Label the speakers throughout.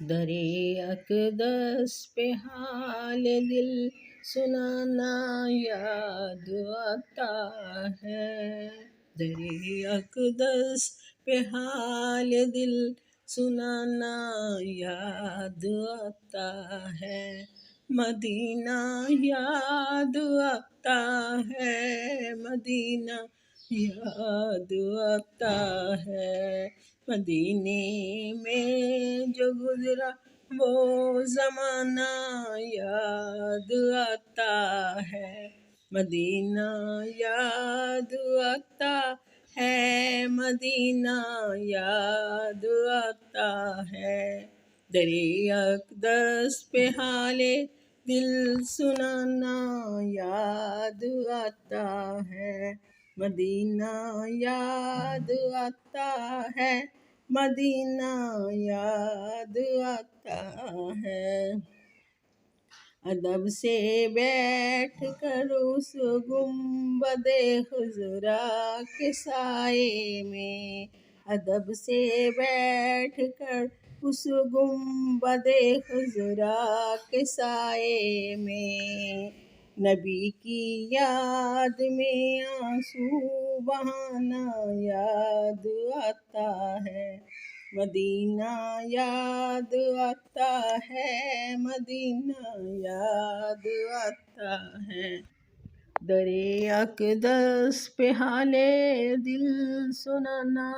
Speaker 1: درے اقدس پہ حال دل سنانا یاد آتا ہے، درے اقدس پہ حال دل سنانا یاد آتا ہے، مدینہ یاد آتا ہے، مدینہ یاد آتا ہے، مدینے میں جو گزرا وہ زمانہ یاد آتا ہے، مدینہ یاد آتا ہے، مدینہ یاد آتا ہے، درے اقدس پہ حال دل سنانا یاد آتا ہے، مدینہ یاد آتا ہے، مدینہ یاد آتا ہے، ادب سے بیٹھ کر اس گنبد خضرا کے سائے میں، ادب سے بیٹھ کر اس گنبد خضرا کے سائے میں، نبی کی یاد میں آنسو بہانا یاد آتا ہے، مدینہ یاد آتا ہے، مدینہ یاد آتا ہے، درے اقدس پہ حال دل سنانا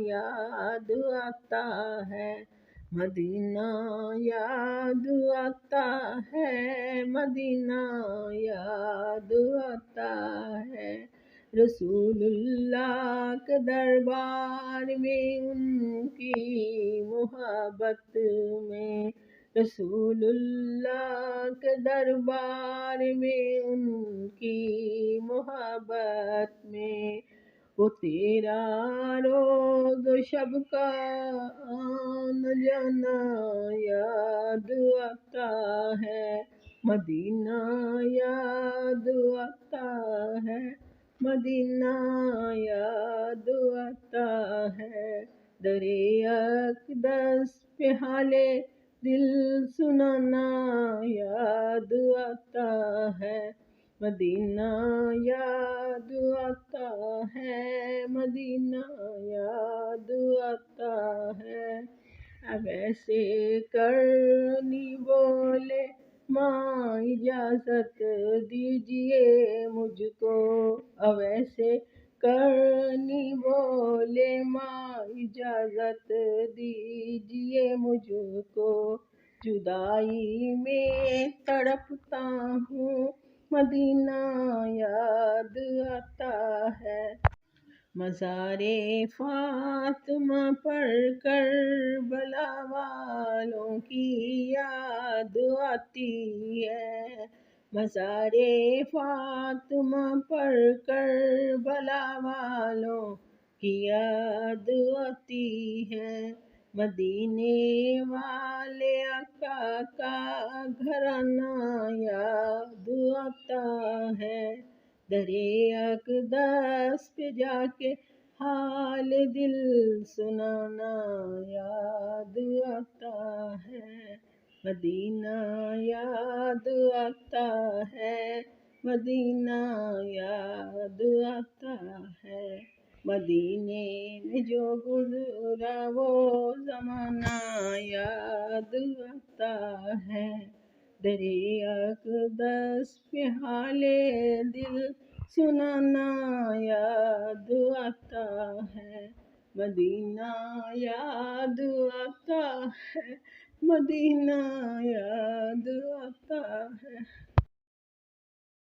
Speaker 1: یاد آتا ہے، مدینہ یاد آتا ہے، مدینہ یاد آتا ہے، رسول اللہ کے دربار میں ان کی محبت میں، رسول اللہ کے دربار میں ان کی محبت میں، وہ تیرا روز و شب کا آنا جانا یاد آتا ہے، مدینہ یاد آتا ہے، مدینہ یاد آتا ہے، درے اقدس پہ حال دل سنانا یاد آتا ہے، مدینہ یاد آتا ہے، مدینہ یاد آتا ہے، اب ایسے کرنی بولے ماں اجازت دیجیے مجھ کو، اب ایسے کرنی بولے ماں اجازت دیجیے مجھ کو، جدائی میں تڑپتا ہوں مدینہ یاد آتا ہے، مزار فاطمہ پر کربلا والوں کی یاد آتی ہے، مزار فاطمہ پر کربلا والوں کی یاد آتی ہے، مدینے والے آقا کا گھرانہ یاد آتا ہے، درے اقدس پہ جا کے حال دل سنانا یاد آتا ہے، مدینہ یاد آتا ہے، مدینہ یاد آتا ہے، مدینے میں جو گزرا وہ زمانہ یاد آتا ہے، درے اقدس پہ حال دل سنانا یاد آتا ہے، مدینہ یاد آتا ہے، مدینہ یاد آتا ہے۔